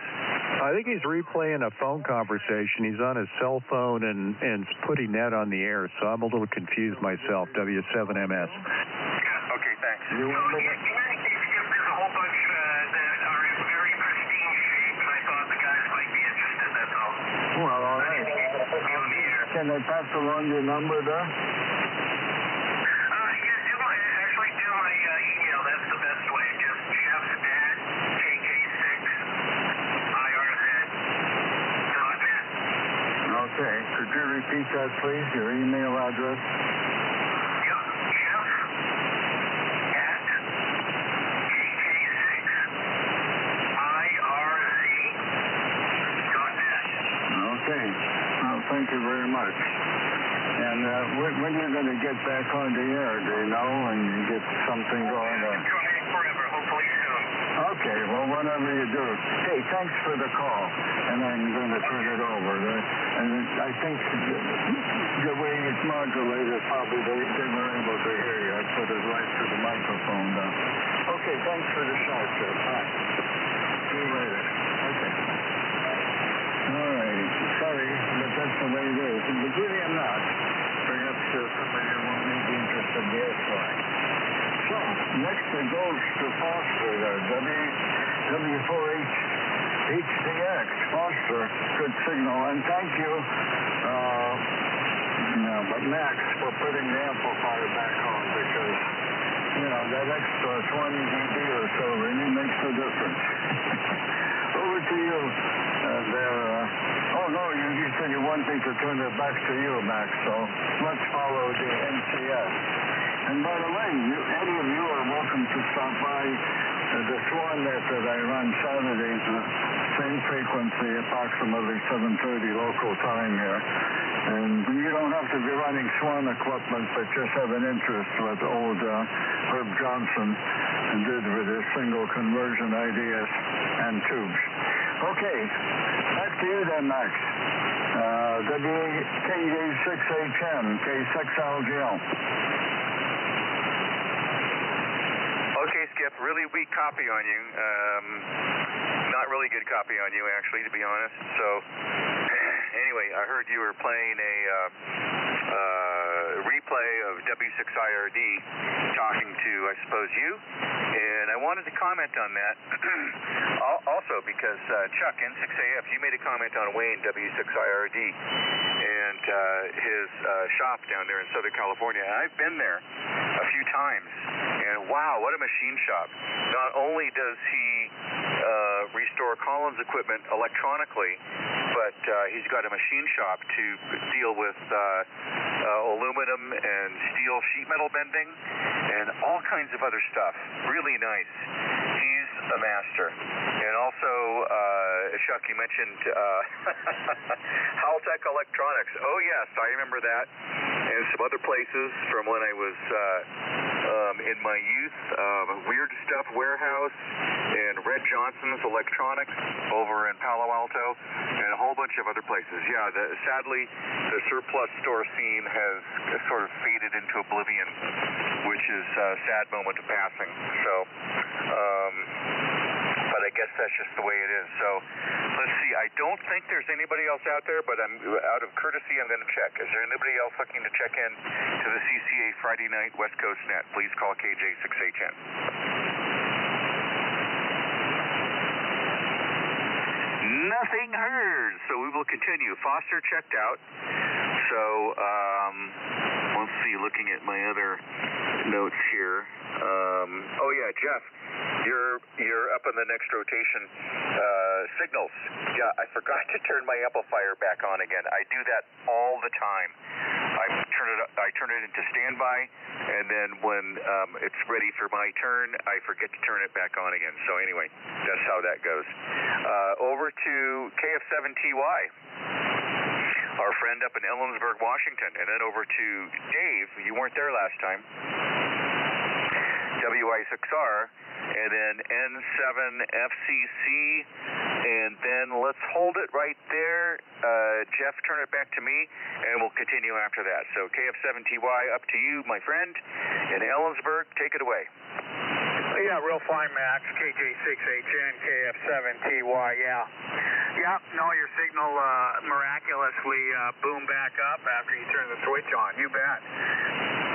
I think he's replaying a phone conversation. He's on his cell phone and putting that on the air, so I'm a little confused myself, W7MS. Okay, thanks. You want me to... In any case, Skip, there's a whole bunch that are in very pristine shape, and I thought the guys might be interested, that's all. Well, all right. Can I pass along your number there? Do my email. That's the best way. Just Jeff@ KK6IRZ.net. Okay. Could you repeat that, please? Your email address? Yep. Jeff@KK6IRZ.net. Okay. Well, thank you very much. And when you're going to get back on the air, do you know, and get something going on? Trying forever, hopefully soon. Okay, well, whatever you do. Hey, thanks for the call, and I'm going to turn it over. And I think the way it's modulated, probably they were able to hear you. I put it right to the microphone down. Okay, thanks for the shot, Jeff. Bye. See you later. Okay. All right. Sorry, but that's the way it is. But really, I'm not. Perhaps somebody won't be interested in the S-line. So, next it goes to Foster there. W4HCX. Foster, good signal. And thank you, Max, for putting the amplifier back on because, that extra 20 dB or so really makes a difference. Over to you there. Oh, no, you said you want me to turn it back to you, Max, so let's follow the NCS. And by the way, any of you are welcome to stop by the SwanNet that I run Saturdays, same frequency, approximately 7:30 local time here. And you don't have to be running Swan equipment, but just have an interest what old Herb Johnson did with his single conversion IDS and tubes. Okay, back to you then, Max. WKJ6HN, K6LGL. Okay, Skip, really weak copy on you. Not really good copy on you, actually, to be honest. So, anyway, I heard you were playing a replay of W6IRD talking to, I suppose, you. And I wanted to comment on that also because Chuck, N6AF, you made a comment on Wayne, W6IRD, and his shop down there in Southern California. And I've been there a few times, and wow, what a machine shop. Not only does he restore Collins equipment electronically, but he's got a machine shop to deal with aluminum and steel sheet metal bending and all kinds of other stuff. Really nice. He's a master. And also, Chuck, you mentioned Haltech Electronics. Oh, yes, I remember that. And some other places from when I was in my youth. Weird Stuff Warehouse and Red Johnson's Electronics over in Palo Alto and a whole bunch of other places. Yeah, sadly, the surplus store scene has sort of faded into oblivion, which is a sad moment of passing. So, but I guess that's just the way it is. So, let's see. I don't think there's anybody else out there, but out of courtesy, I'm going to check. Is there anybody else looking to check in to the CCA Friday night West Coast Net? Please call KJ6HN. Nothing heard. So we will continue. Foster checked out. So let's see. Looking at my other notes here. Oh yeah, Jeff, you're up in the next rotation. Signals. Yeah, I forgot to turn my amplifier back on again. I do that all the time. I turn it into standby, and then when it's ready for my turn, I forget to turn it back on again. So anyway, that's how that goes. Over to KF7TY, our friend up in Ellensburg, Washington, and then over to Dave. You weren't there last time. WI6R, and then N7FCC, and then let's hold it right there. Jeff, turn it back to me, and we'll continue after that. So KF7TY, up to you, my friend. In Ellensburg, take it away. Yeah, real fine, Max. KJ6HN, KF7TY, yeah. Yeah, no, your signal miraculously boomed back up after you turned the switch on. You bet.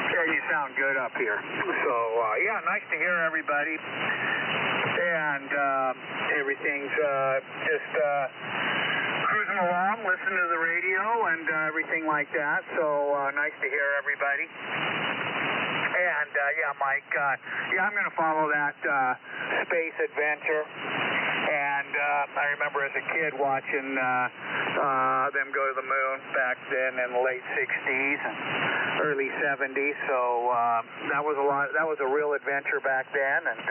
Yeah, you sound good up here. So, yeah, nice to hear everybody. And everything's just cruising along, listening to the radio and everything like that. So, nice to hear everybody. And, yeah, Mike, I'm going to follow that space adventure. And I remember as a kid watching them go to the moon back then in the late 60s and early 70s. So that was a real adventure back then, and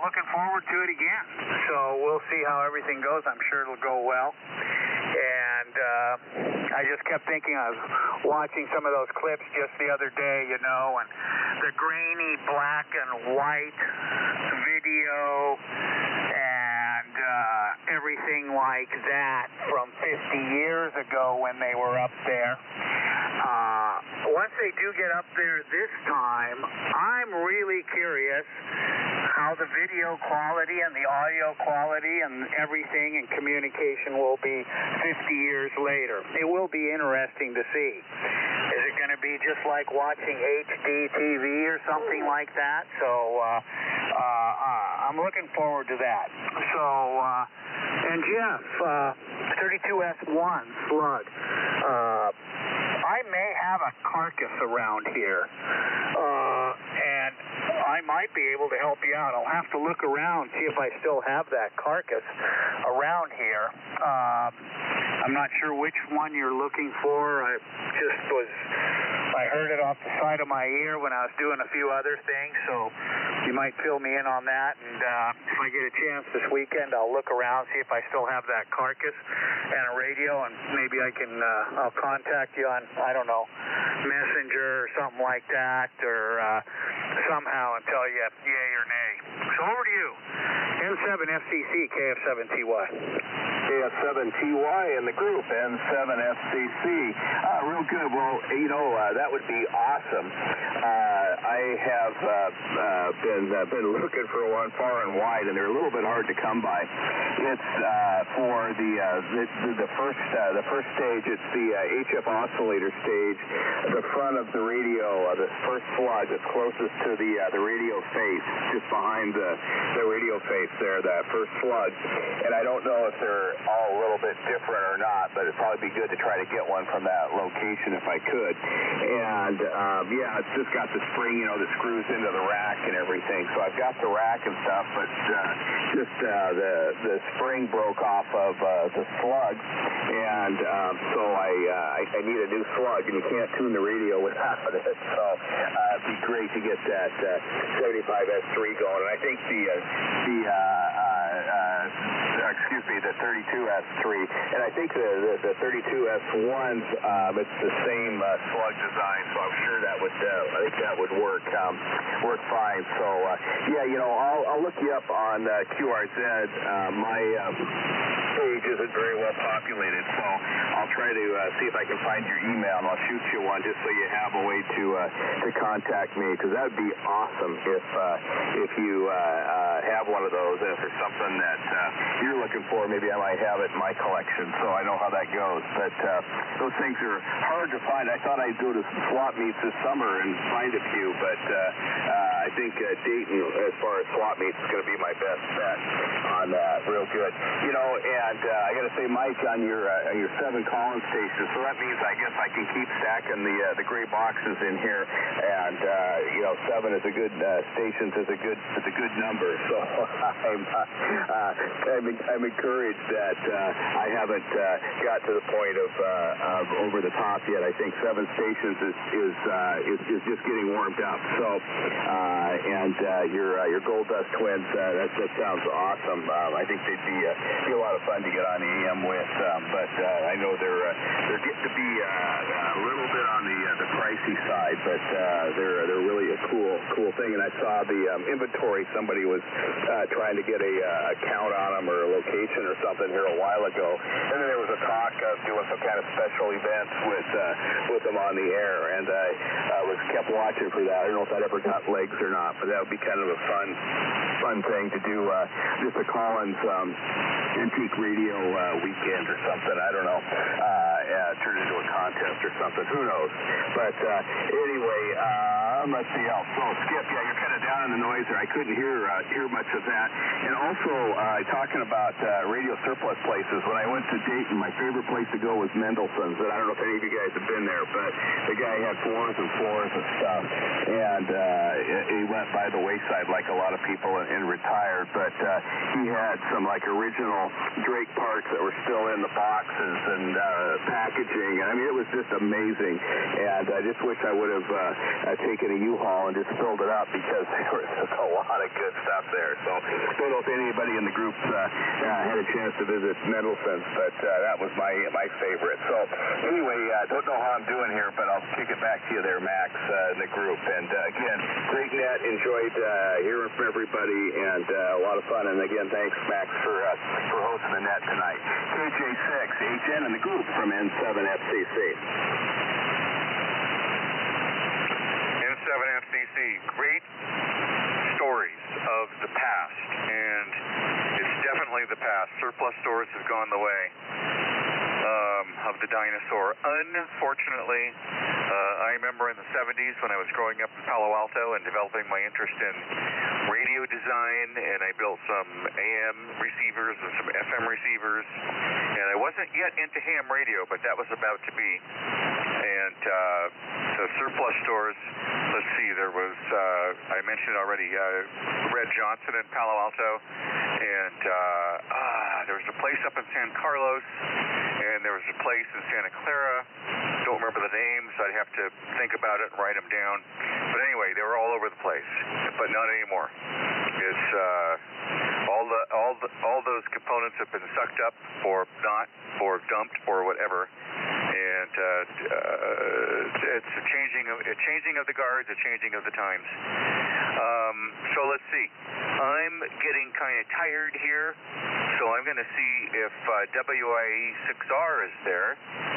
looking forward to it again. So we'll see how everything goes. I'm sure it'll go well. And I just kept thinking, I was watching some of those clips just the other day, and the grainy black and white video everything like that from 50 years ago when they were up there. Once they do get up there this time, I'm really curious how the video quality and the audio quality and everything and communication will be 50 years later. It will be interesting to see. Is it going to be just like watching HD TV or something like that? So I'm looking forward to that. So, and Jeff, 32S1 slug. I may have a carcass around here, and I might be able to help you out. I'll have to look around, see if I still have that carcass around here. I'm not sure which one you're looking for. I heard it off the side of my ear when I was doing a few other things, so you might fill me in on that. And if I get a chance this weekend, I'll look around, see if I still have that carcass and a radio, and maybe I'll contact you on, I don't know, Messenger or something like that, or somehow and tell you yay or nay. So over to you. N7FCC, KF7TY. KF7TY in the group, N7FCC. Real good. Well, that would be awesome. I have been looking for one far and wide, and they're a little bit hard to come by. It's for the first stage. It's the HF oscillator stage, the front of the radio, the first slug that's closest to the radio face, just behind the radio face there, that first slug. And I don't know if they're all a little bit different or not, but it'd probably be good to try to get one from that location if I could. And it's just got the spring, that screws into the rack and everything. So I've got the rack and stuff, but the spring broke off of the slug, and so I need a new slug, and you can't tune the radio without it. So it'd be great to get that 75S3 going. And I think the 32S3, and I think the 32S1, it's the same slug design, so I'm sure I think that would work fine. So I'll look you up on QRZ. My page isn't very well populated, so I'll try to see if I can find your email, and I'll shoot you one just so you have a way to contact me, because that would be awesome if you have one of those, and if there's something that you're looking for, maybe I might have it in my collection, so I know how that goes. But those things are hard to find. I thought I'd go to some swap meets this summer and find a few, but I think Dayton, as far as swap meets, is going to be my best bet on that. Real good. And I got to say, Mike, on your 7 Collins stations, so that means I guess I can keep stacking the gray boxes in here, and 7 is a good stations is a good number. So I'm encouraged that I haven't got to the point of over the top yet. I think 7 stations is just getting warmed up. So your Gold Dust Twins, that sounds awesome. I think they'd be a lot of fun to get on the AM with, but I know they're getting to be a little bit on the pricey side, but they're really a cool thing. And I saw the inventory. Somebody was trying to get a count on them or a location or something here a while ago, and then there was a talk of doing some kind of special events with them on the air, and I was kept watching for that. I don't know if that ever got legs or not, but that would be kind of a fun thing to do, just a Collins antique radio weekend or something. I don't know. Turn it into a contest or something. Who knows? But anyway, let's see else. So Skip, you're kind of down in the noise there. I couldn't hear much of that. And also talking about radio surplus places. When I went to Dayton, my favorite place to go was Mendelssohn's. And I don't know if any of you guys have been there, but the guy had floors and floors of stuff, and he went by the wayside like a lot of people and retired. But he had some original Drake parts that were still in the boxes and packaging. I mean, it was just amazing. And I just wish I would have taken a U-Haul and just filled it up, because there was just a lot of good stuff there. So I don't know if anybody in the group had a chance to visit Mendelssohn's, but that was my favorite. So anyway, don't know how I'm doing here, but I'll kick it back to you there, Max, in the group. And again, great net. Enjoyed hearing from everybody, and a lot of fun. And again, thanks, Max, for hosting the net tonight. KJ6HN in the group from N7FCC. N7FCC, great stories of the past, and it's definitely the past. Surplus stores have gone the way of the dinosaur. Unfortunately, I remember in the 70s when I was growing up in Palo Alto and developing my interest in radio design, and I built some AM receivers and some FM receivers, and I wasn't yet into ham radio, but that was about to be. And the surplus stores, let's see, there was, I mentioned already, Red Johnson in Palo Alto, and there was a place up in San Carlos, and there was a place in Santa Clara. Don't remember the names. I'd have to think about it and write them down. But anyway, they were all over the place, but not anymore. It's all those components have been sucked up or not, or dumped, or whatever. And it's a changing of the guards, a changing of the times. So let's see. I'm getting kind of tired here, so I'm going to see if WI6R is there.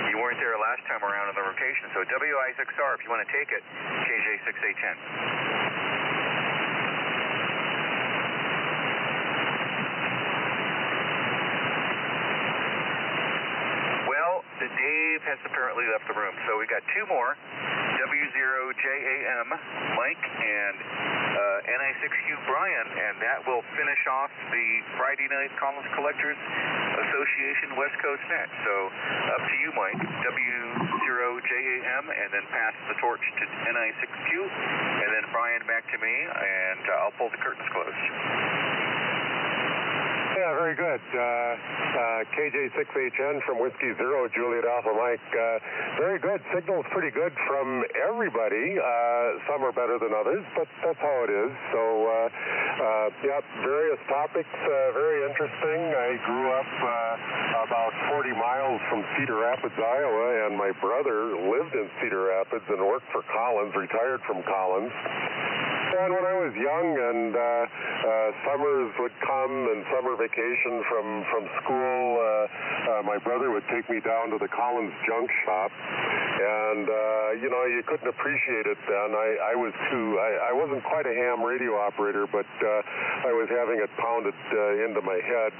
You weren't there last time around on the rotation, so WI6R, if you want to take it, KJ6A10. Dave has apparently left the room, so we got two more. W0JAM, Mike, and NI6Q, Brian, and that will finish off the Friday Night Collins Collectors Association West Coast Net. So up to you, Mike. W0JAM, and then pass the torch to NI6Q, and then Brian back to me, and I'll pull the curtains closed. Yeah, very good. KJ6HN from Whiskey Zero, Juliet Alpha Mike. Very good. Signal's pretty good from everybody. Some are better than others, but that's how it is. So, yeah, various topics, very interesting. I grew up about 40 miles from Cedar Rapids, Iowa, and my brother lived in Cedar Rapids and worked for Collins, retired from Collins. And when I was young and summers would come and summer vacation from school, my brother would take me down to the Collins junk shop. And, you know, you couldn't appreciate it then. I wasn't quite a ham radio operator, but I was having it pounded into my head.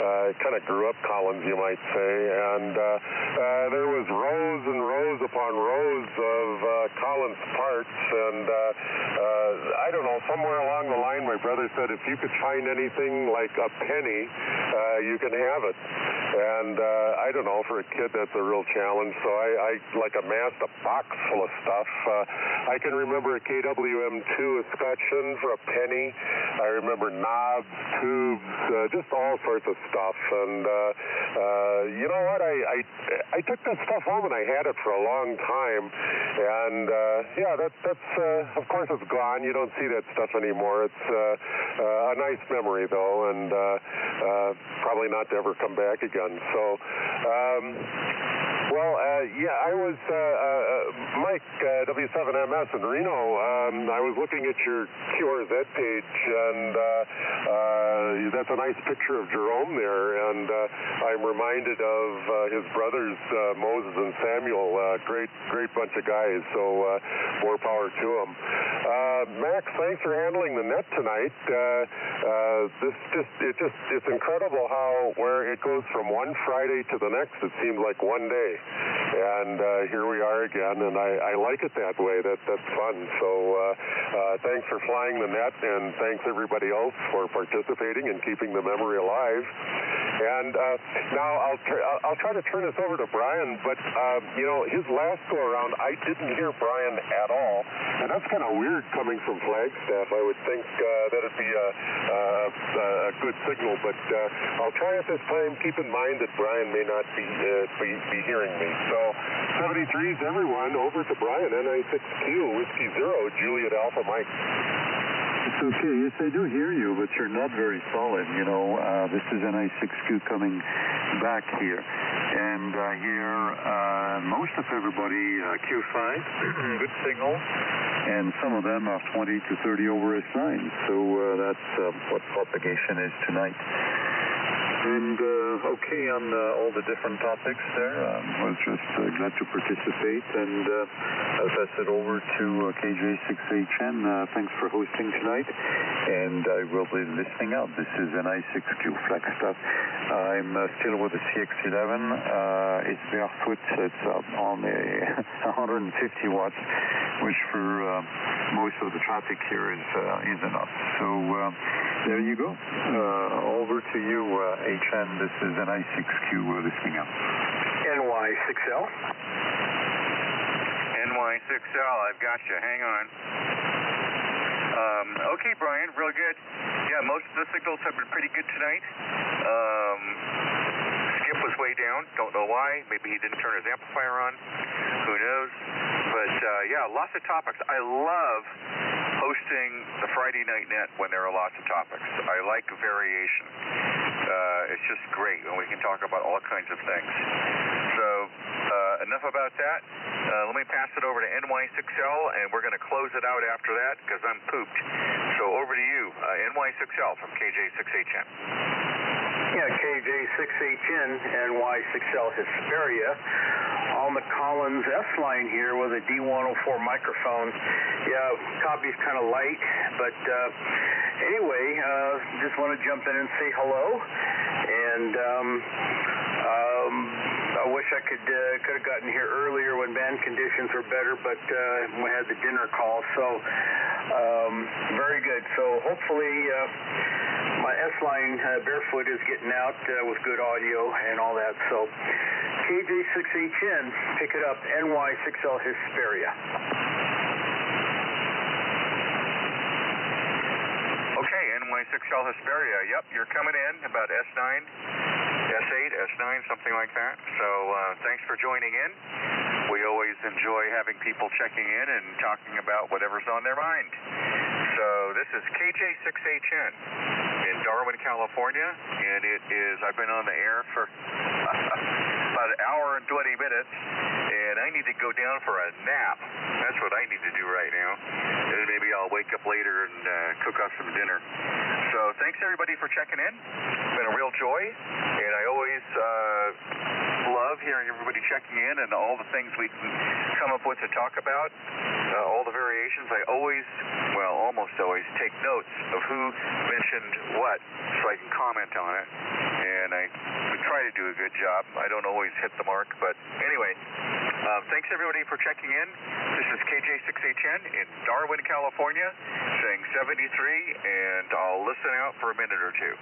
I kind of grew up Collins, you might say. And there was rows and rows upon rows of Collins parts. And I don't know, somewhere along the line, my brother said, if you could find anything like a penny, you can have it. And I don't know, for a kid, that's a real challenge. So I like amassed a box full of stuff. I can remember a KWM2 escutcheon for a penny. I remember knobs, tubes, just all sorts of stuff. And you know what? I took that stuff home and I had it for a long time. And yeah, that's of course it's gone. You don't see that stuff anymore. It's a nice memory though, and probably not to ever come back again. So, well, yeah, I was Mike, W7MS in Reno. I was looking at your QRZ page, and that's a nice picture of Jerome there. And I'm reminded of his brothers, Moses and Samuel. Great bunch of guys. So more power to them. Max, thanks for handling the net tonight. It's incredible how where it goes from one Friday to the next. It seems like one day, and here we are again. And I like it that way. That's fun. So thanks for flying the net, and thanks everybody else for participating and keeping the memory alive. And now I'll try to turn this over to Brian, but you know, his last go around, I didn't hear Brian at all, and that's kind of weird coming from Flagstaff. I would think that'd be a good signal, but I'll try at this time. Keep in mind that Brian may not be hearing me. So 73s, everyone, over to Brian, NI6Q, Whiskey Zero, Juliet Alpha Mike. Okay, yes, I do hear you, but you're not very solid. You know, this is NI6Q coming back here. And here, most of everybody, Q5, good signal. And some of them are 20 to 30 over S9. So that's what propagation is tonight. And okay on all the different topics there. I was just glad to participate, and I'll pass it over to KJ6HN. Thanks for hosting tonight, and I will be listening out. This is NI6Q Flagstaff. I'm still with the CX11. It's barefoot. It's on a 150 watts, which for most of the traffic here is enough. So there you go. Over to you, HN. This is NI6Q listening up. NY6L. NY6L, I've got you. Hang on. Okay, Brian, real good. Yeah, most of the signals have been pretty good tonight. Skip was way down. Don't know why. Maybe he didn't turn his amplifier on. Who knows? But yeah, lots of topics. I love hosting the Friday Night Net when there are lots of topics. I like variation. It's just great when we can talk about all kinds of things. So enough about that. Let me pass it over to NY6L, and we're going to close it out after that because I'm pooped. So over to you, NY6L from KJ6HN. Yeah, KJ6HN, NY6L Hesperia. On the Collins S line here with a D104 microphone. Yeah, copy's kind of light, but anyway, just want to jump in and say hello. And I wish I could have gotten here earlier when band conditions were better, but we had the dinner call, so very good. So hopefully my S-line barefoot is getting out with good audio and all that. So KJ6HN, pick it up, NY6L Hesperia. Okay, NY6L Hesperia. Yep, you're coming in about S9, S8, S9, something like that. So thanks for joining in. We always enjoy having people checking in and talking about whatever's on their mind. So this is KJ6HN in Darwin, California, and it is, I've been on the air for about an hour and 20 minutes, and I need to go down for a nap. That's what I need to do right now. And maybe I'll wake up later and cook up some dinner. So thanks everybody for checking in. It's been a real joy, and I always love hearing everybody checking in and all the things we can come up with to talk about, all the variations. I always, well, almost always take notes of who mentioned what so I can comment on it, and I try to do a good job. I don't always hit the mark, but anyway, thanks everybody for checking in. This is KJ6HN in Darwin, California, saying 73, and I'll listen out for a minute or two.